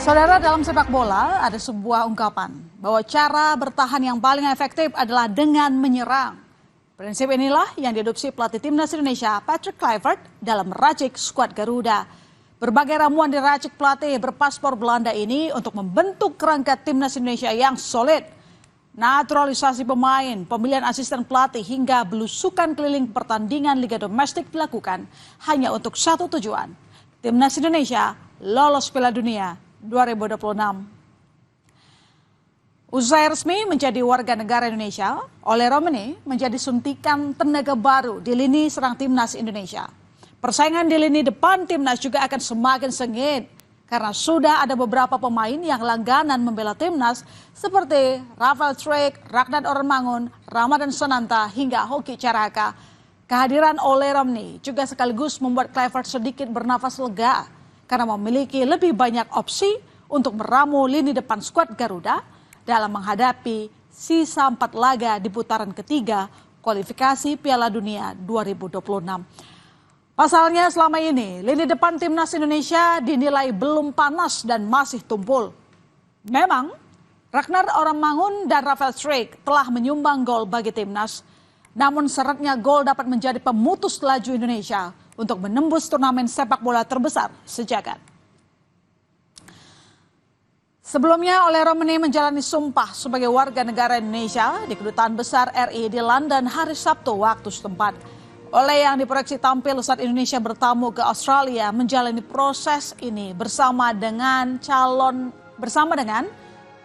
Saudara, dalam sepak bola ada sebuah ungkapan bahwa cara bertahan yang paling efektif adalah dengan menyerang. Prinsip inilah yang diadopsi pelatih timnas Indonesia Patrick Kluivert dalam meracik skuad Garuda. Berbagai ramuan diracik pelatih berpaspor Belanda ini untuk membentuk kerangka timnas Indonesia yang solid. Naturalisasi pemain, pemilihan asisten pelatih hingga belusukan keliling pertandingan Liga Domestik dilakukan hanya untuk satu tujuan. Timnas Indonesia lolos Piala Dunia 2026. Usai resmi menjadi warga negara Indonesia, Ole Romani menjadi suntikan tenaga baru di lini serang timnas Indonesia. Persaingan di lini depan timnas juga akan semakin sengit karena sudah ada beberapa pemain yang langganan membela timnas seperti Rafael Struijk, Ragnar Ormangun, Ramadan Sananta hingga Hoki Caraka. Kehadiran Ole Romani juga sekaligus membuat Kluivert sedikit bernafas lega karena memiliki lebih banyak opsi untuk meramu lini depan skuad Garuda dalam menghadapi sisa 4 laga di putaran ketiga kualifikasi Piala Dunia 2026. Pasalnya selama ini lini depan timnas Indonesia dinilai belum panas dan masih tumpul. Memang Ragnar Ormangun dan Rafael Struijk telah menyumbang gol bagi timnas, namun syaratnya gol dapat menjadi pemutus laju Indonesia untuk menembus turnamen sepak bola terbesar sejagat. Sebelumnya, Ole Romani menjalani sumpah sebagai warga negara Indonesia di Kedutaan Besar RI di London hari Sabtu waktu setempat. Ole yang diproyeksi tampil saat Indonesia bertamu ke Australia menjalani proses ini bersama dengan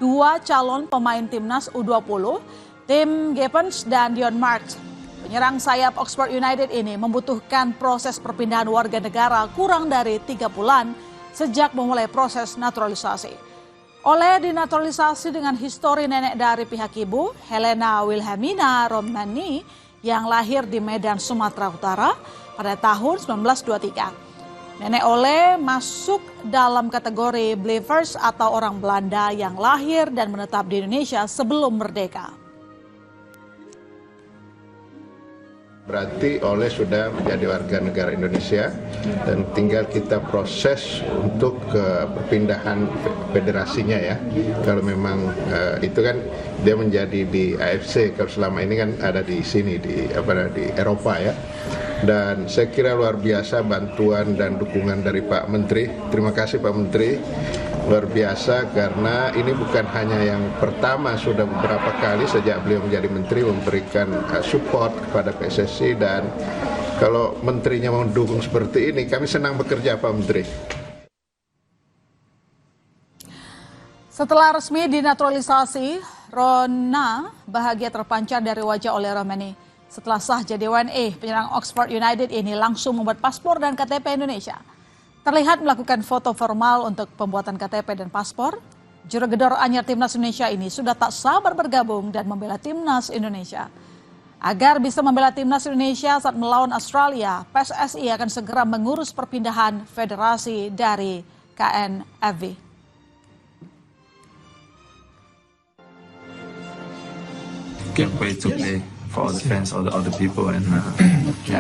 dua calon pemain timnas U20, Tim Gibbons dan Dion Marks. Penyerang sayap Oxford United ini membutuhkan proses perpindahan warga negara kurang dari 3 bulan sejak memulai proses naturalisasi. Ole dinaturalisasi dengan histori nenek dari pihak ibu, Helena Wilhelmina Romani, yang lahir di Medan, Sumatera Utara pada tahun 1923. Nenek Ole masuk dalam kategori Believers atau orang Belanda yang lahir dan menetap di Indonesia sebelum merdeka. Berarti Ole sudah menjadi warga negara Indonesia dan tinggal kita proses untuk perpindahan federasinya ya. Kalau memang itu kan dia menjadi di AFC, kalau selama ini kan ada di sini di Eropa ya. Dan saya kira luar biasa bantuan dan dukungan dari Pak Menteri. Terima kasih Pak Menteri. Luar biasa karena ini bukan hanya yang pertama, sudah beberapa kali sejak beliau menjadi menteri memberikan support kepada PSSI, dan kalau menterinya mau mendukung seperti ini kami senang bekerja Pak Menteri. Setelah resmi dinaturalisasi, Rona bahagia terpancar dari wajah Ole Romani. Setelah sah jadi WNI, penyerang Oxford United ini langsung membuat paspor dan KTP Indonesia. Terlihat melakukan foto formal untuk pembuatan KTP dan paspor. Juru gedor anyar timnas Indonesia ini sudah tak sabar bergabung dan membela timnas Indonesia. Agar bisa membela timnas Indonesia saat melawan Australia, PSSI akan segera mengurus perpindahan federasi dari KNFV. Can't wait to play for all the fans, all the other people, and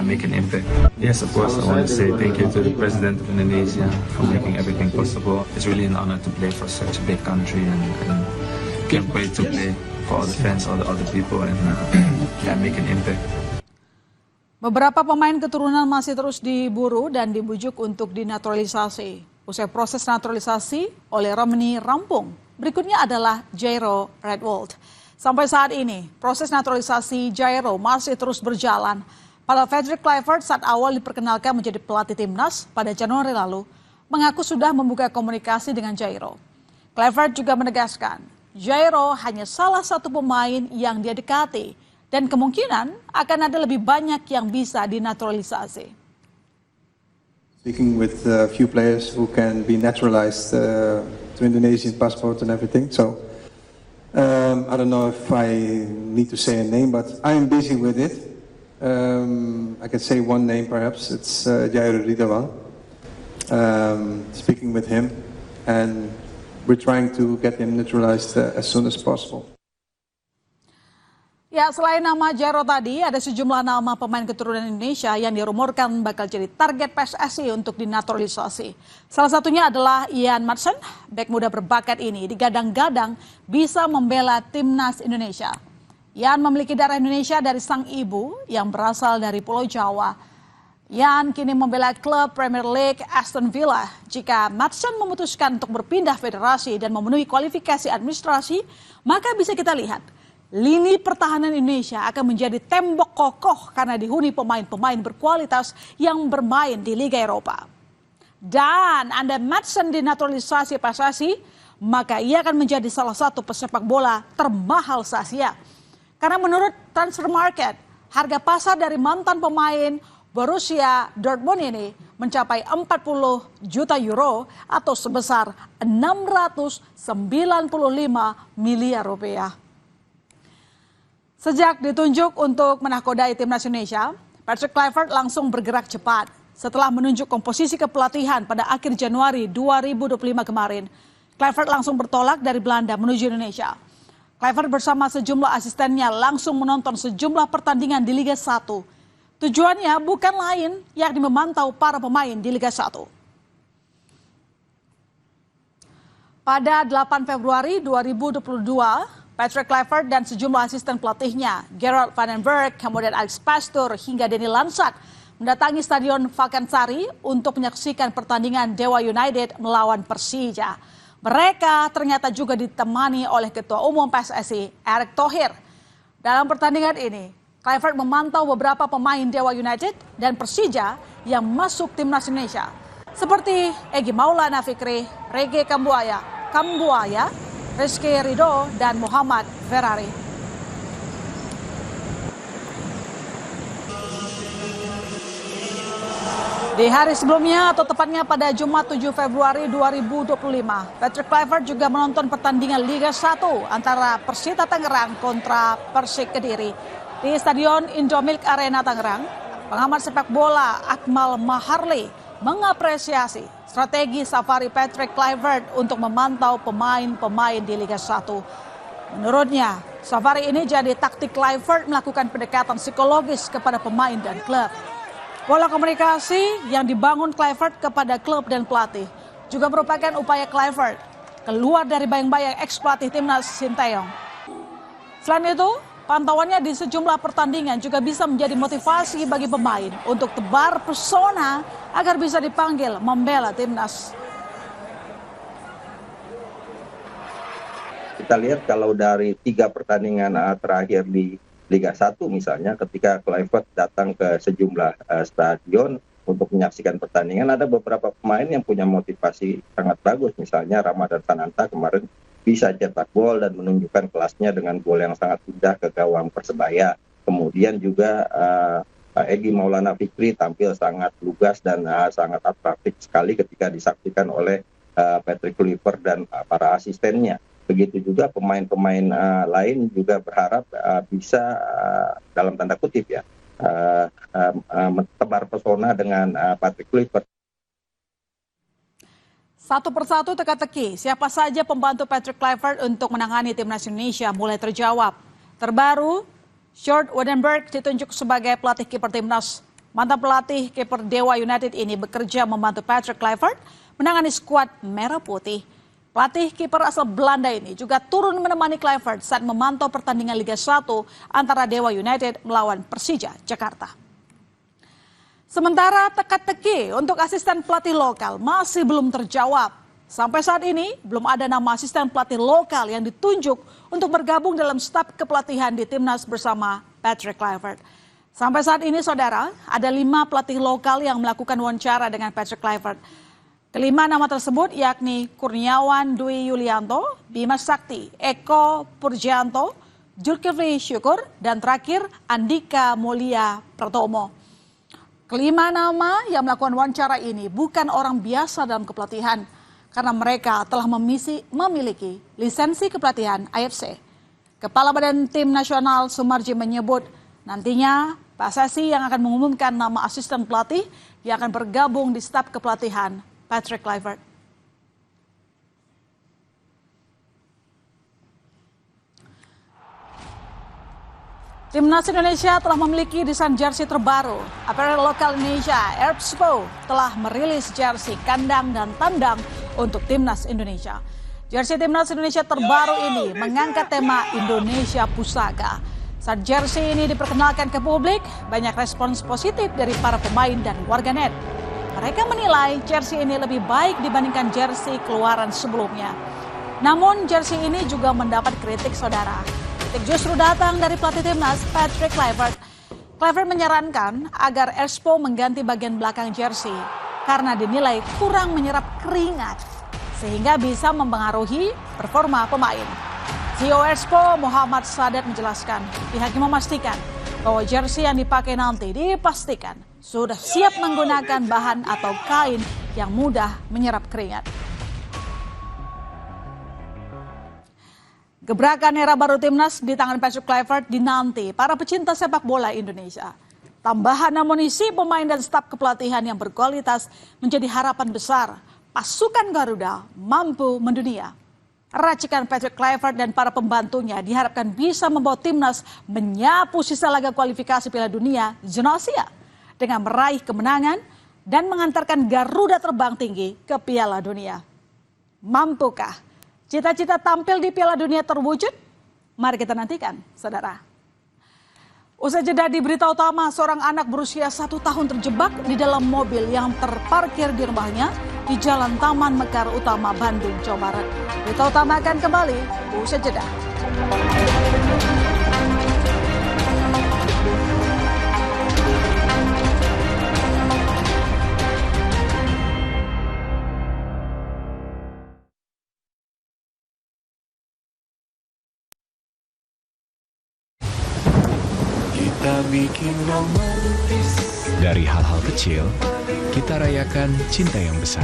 make an impact. Yes, of course, I want to say thank you to the President of Indonesia for making everything possible. It's really an honor to play for such a big country, and can't wait to play for all the fans, all the other people, and make an impact. Beberapa pemain keturunan masih terus diburu dan dibujuk untuk dinaturalisasi. Usai proses naturalisasi, Ole Romani rampung. Berikutnya adalah Jairo Redwold. Sampai saat ini, proses naturalisasi Jairo masih terus berjalan. Pada Patrick Kluivert saat awal diperkenalkan menjadi pelatih timnas pada Januari lalu, mengaku sudah membuka komunikasi dengan Jairo. Kluivert juga menegaskan, Jairo hanya salah satu pemain yang dia dekati dan kemungkinan akan ada lebih banyak yang bisa dinaturalisasi. Speaking with a few players who can be naturalized to Indonesian passport and everything, so I don't know if I need to say a name, but I am busy with it. I can say one name perhaps, it's Jairo Ridwan. Speaking with him, and we're trying to get him naturalized as soon as possible. Ya, selain nama Jaro tadi, ada sejumlah nama pemain keturunan Indonesia yang dirumorkan bakal jadi target PSSI untuk dinaturalisasi. Salah satunya adalah Ian Maatsen, bek muda berbakat ini digadang-gadang bisa membela timnas Indonesia. Ian memiliki darah Indonesia dari sang ibu yang berasal dari Pulau Jawa. Ian kini membela klub Premier League Aston Villa. Jika Maatsen memutuskan untuk berpindah federasi dan memenuhi kualifikasi administrasi, maka bisa kita lihat lini pertahanan Indonesia akan menjadi tembok kokoh karena dihuni pemain-pemain berkualitas yang bermain di Liga Eropa. Dan Anda Maatsen dinaturalisasi PSSI, maka ia akan menjadi salah satu pesepak bola termahal se-Asia. Karena menurut Transfer Market, harga pasar dari mantan pemain Borussia Dortmund ini mencapai 40 juta euro atau sebesar 695 miliar rupiah. Sejak ditunjuk untuk menakodai timnas Indonesia, Patrick Kluivert langsung bergerak cepat. Setelah menunjuk komposisi kepelatihan pada akhir Januari 2025 kemarin, Kluivert langsung bertolak dari Belanda menuju Indonesia. Kluivert bersama sejumlah asistennya langsung menonton sejumlah pertandingan di Liga 1. Tujuannya bukan lain yakni memantau para pemain di Liga 1. Pada 8 Februari 2022, Patrick Kluivert dan sejumlah asisten pelatihnya, Gerard van den Berg, kemudian Alex Pastoor hingga Denny Lansat mendatangi Stadion Pakansari untuk menyaksikan pertandingan Dewa United melawan Persija. Mereka ternyata juga ditemani oleh Ketua Umum PSSI, Erick Thohir. Dalam pertandingan ini, Kluivert memantau beberapa pemain Dewa United dan Persija yang masuk timnas Indonesia, seperti Egy Maulana Fikri, Rege Kambuaya, Rizky Ridho, dan Muhammad Ferrari. Di hari sebelumnya atau tepatnya pada Jumat 7 Februari 2025, Patrick Kluivert juga menonton pertandingan Liga 1 antara Persita Tangerang kontra Persik Kediri di Stadion Indomilk Arena Tangerang. Pengamat sepak bola Akmal Maharli mengapresiasi strategi safari Patrick Kluivert untuk memantau pemain-pemain di Liga 1. Menurutnya, safari ini jadi taktik Kluivert melakukan pendekatan psikologis kepada pemain dan klub. Pola komunikasi yang dibangun Kluivert kepada klub dan pelatih juga merupakan upaya Kluivert keluar dari bayang-bayang ex-pelatih timnas Sinteyong. Selain itu, pantauannya di sejumlah pertandingan juga bisa menjadi motivasi bagi pemain untuk tebar pesona agar bisa dipanggil membela timnas. Kita lihat kalau dari 3 pertandingan terakhir di Liga 1 misalnya, ketika Kluivert datang ke sejumlah stadion untuk menyaksikan pertandingan, ada beberapa pemain yang punya motivasi sangat bagus. Misalnya Ramadan Sananta kemarin bisa cetak gol dan menunjukkan kelasnya dengan gol yang sangat indah ke gawang Persebaya. Kemudian juga Egy Maulana Fikri tampil sangat lugas dan sangat atraktif sekali ketika disaksikan oleh Patrick Kluivert dan para asistennya. Begitu juga pemain-pemain lain juga berharap bisa dalam tanda kutip ya tebar pesona dengan Patrick Kluivert. Satu persatu teka-teki siapa saja pembantu Patrick Kluivert untuk menangani timnas Indonesia mulai terjawab. Terbaru, Sjoerd Woedenberg ditunjuk sebagai pelatih kiper timnas. Mantan pelatih kiper Dewa United ini bekerja membantu Patrick Kluivert menangani skuad Merah Putih. Pelatih kiper asal Belanda ini juga turun menemani Kluivert saat memantau pertandingan Liga 1 antara Dewa United melawan Persija Jakarta. Sementara teka-teki untuk asisten pelatih lokal masih belum terjawab. Sampai saat ini belum ada nama asisten pelatih lokal yang ditunjuk untuk bergabung dalam staf kepelatihan di timnas bersama Patrick Kluivert. Sampai saat ini saudara, ada 5 pelatih lokal yang melakukan wawancara dengan Patrick Kluivert. Kelima nama tersebut yakni Kurniawan Dwi Yulianto, Bima Sakti, Eko Purjanto, Zulkifli Syukur, dan terakhir Andika Mulia Pratomo. Kelima nama yang melakukan wawancara ini bukan orang biasa dalam kepelatihan karena mereka telah memiliki lisensi kepelatihan AFC. Kepala Badan Tim Nasional Sumarji menyebut nantinya PSSI yang akan mengumumkan nama asisten pelatih yang akan bergabung di staf kepelatihan Patrick Kluivert. Timnas Indonesia telah memiliki desain jersey terbaru. Apparel lokal Indonesia, Erpspo, telah merilis jersey kandang dan tandang untuk Timnas Indonesia. Jersey Timnas Indonesia terbaru ini mengangkat tema Indonesia Pusaka. Saat jersey ini diperkenalkan ke publik, banyak respons positif dari para pemain dan warganet. Mereka menilai jersey ini lebih baik dibandingkan jersey keluaran sebelumnya. Namun jersey ini juga mendapat kritik saudara. Justru datang dari pelatih timnas Patrick Kluivert. Kluivert menyarankan agar Erpspo mengganti bagian belakang jersey karena dinilai kurang menyerap keringat sehingga bisa mempengaruhi performa pemain. CEO Erpspo Muhammad Sadat menjelaskan pihaknya memastikan bahwa jersey yang dipakai nanti dipastikan sudah siap menggunakan bahan atau kain yang mudah menyerap keringat. Gebrakan era baru timnas di tangan Patrick Kluivert dinanti para pecinta sepak bola Indonesia. Tambahan amunisi pemain dan staf kepelatihan yang berkualitas menjadi harapan besar pasukan Garuda mampu mendunia. Racikan Patrick Kluivert dan para pembantunya diharapkan bisa membawa timnas menyapu sisa laga kualifikasi Piala Dunia zona Asia dengan meraih kemenangan dan mengantarkan Garuda terbang tinggi ke Piala Dunia. Mampukah cita-cita tampil di Piala Dunia terwujud? Mari kita nantikan, saudara. Usai jeda di berita utama, seorang anak berusia 1 tahun terjebak di dalam mobil yang terparkir di rumahnya di Jalan Taman Mekar Utama, Bandung, Jawa Barat. Berita utama akan kembali usai jeda. Dari hal-hal kecil, kita rayakan cinta yang besar.